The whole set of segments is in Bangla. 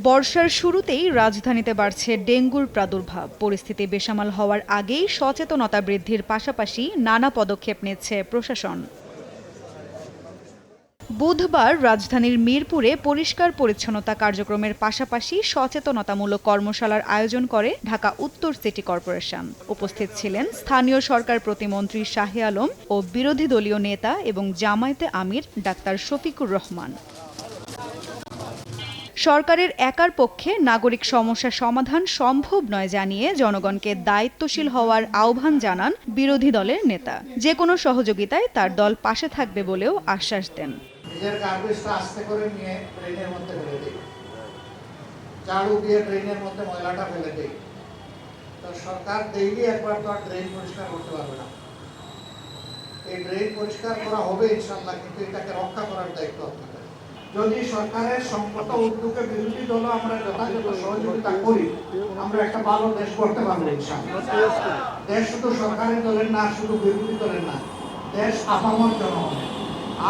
বর্ষার শুরুতেই রাজধানীতে বাড়ছে ডেঙ্গুর প্রাদুর্ভাব। পরিস্থিতি বেসামাল হওয়ার আগেই সচেতনতা বৃদ্ধির পাশাপাশি নানা পদক্ষেপ নিচ্ছে প্রশাসন। বুধবার রাজধানীর মিরপুরে পরিষ্কার পরিচ্ছন্নতা কার্যক্রমের পাশাপাশি সচেতনতামূলক কর্মশালার আয়োজন করে ঢাকা উত্তর সিটি কর্পোরেশন। উপস্থিত ছিলেন স্থানীয় সরকার প্রতিমন্ত্রী শাহে আলম ও বিরোধী দলীয় নেতা এবং জামায়াতে আমির ডাক্তার শফিকুর রহমান। সরকারের একার পক্ষে নাগরিক সমস্যা সমাধান সম্ভব নয় জানিয়ে জনগণকে দায়িত্বশীল হওয়ার আহ্বান জানান বিরোধী দলের নেতা। যে কোনো সহযোগিতায় তার দল পাশে থাকবে বলেও আশ্বাস দেন। নিজের গার্বেজটা আস্তে করে নিয়ে ড্রেনের মধ্যে ফেলে দিই, ঝাড়ু দিয়ে ড্রেনের মধ্যে ময়লাটা ফেলে দিই। তো সরকার ডেইলি একবার তো আর ড্রেন পরিষ্কার করতে পারবে না। এই ড্রেন পরিষ্কার করা হবে ইনশাল্লাহ, কিন্তু এটাকে রক্ষা করার দায়িত্ব আপনাদের। যদি সরকারের সংকট উদ্যোগে বিরোধী দল আমরা যথাযথ সহযোগিতা করি, আমরা একটা ভালো দেশ করতে পারবো ইনশাল্লাহ। দেশ শুধু সরকারি দলের না, শুধু বিরোধী দলের না, দেশ আপামর জনগণের।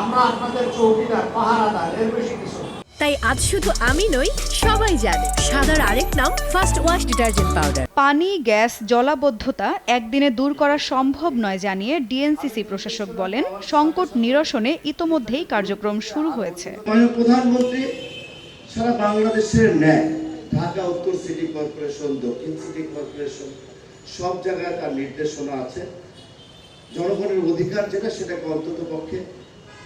আমরা আপনাদের চৌকিদার, পাহারাদার, এর বেশি কিছু। তাই আজ শুধু আমি নই, সবাই জানে সাদার আরেক নাম ফার্স্ট ওয়াশ ডিটারজেন্ট পাউডার। পানি, গ্যাস, জলাবদ্ধতা একদিনে দূর করা সম্ভব নয় জানিয়ে ডিএনসিসি প্রশাসক বলেন, সংকট নিরসনে ইতোমধ্যেই কার্যক্রম শুরু হয়েছে। মাননীয় প্রধানমন্ত্রী সারা বাংলাদেশের ন্যায় ঢাকা উত্তর সিটি কর্পোরেশন, দক্ষিণ সিটি কর্পোরেশন সব জায়গায় তার নির্দেশনা আছে। জনগণের অধিকার যেটা, সেটাকে অন্তত পক্ষে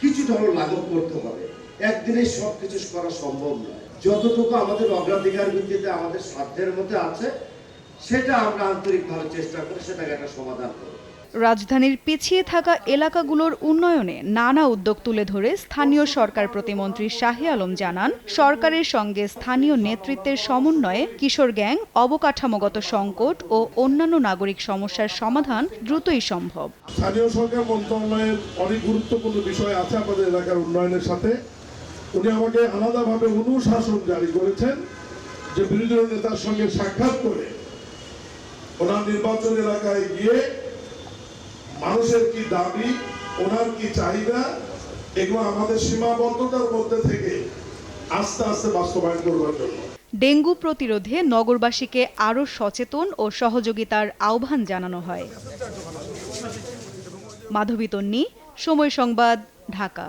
কিছুটা হলেও লাঘব করতে হবে। একদিনে সবকিছু করা সম্ভব নয়। যতটুকু আমাদের অগ্রাধিকার ভিত্তিতে আমাদের সাধ্যের মধ্যে আছে, সেটা আমরা আন্তরিকভাবে চেষ্টা করে সেটাকে একটা সমাধান করব। রাজধানীর পিছিয়ে থাকা এলাকাগুলোর উন্নয়নে নানা উদ্যোগ তুলে ধরে স্থানীয় সরকার প্রতিমন্ত্রী শাহে আলম জানান, সরকারের সঙ্গে স্থানীয় নেতৃত্বের সমন্বয়ে কিশোর গ্যাং, অবকাঠামোগত সংকট ও অন্যান্য নাগরিক সমস্যার সমাধান দ্রুতই সম্ভব। স্থানীয় সরকার মন্ত্রণালয়ের অনেক গুরুত্বপূর্ণ বিষয় আছে আমাদের এলাকার উন্নয়নের সাথে। উনি আমাকে আলাদাভাবে অনুশাসন জারি করেছেন যে বিরোধী নেতার সঙ্গে সাক্ষাৎ করে ওনার নির্বাচন এলাকায় গিয়ে মানুষের কি দাবি, ওনার কি চাহিদা, এগুলো আমাদের সীমাবদ্ধতার মধ্যে থেকে আস্তে আস্তে বাস্তবায়ন করবার জন্য। ডেঙ্গু প্রতিরোধে নগরবাসীকে আরও সচেতন ও সহযোগিতার আহ্বান জানানো হয়। মাধবী তন্নি, সময় সংবাদ, ঢাকা।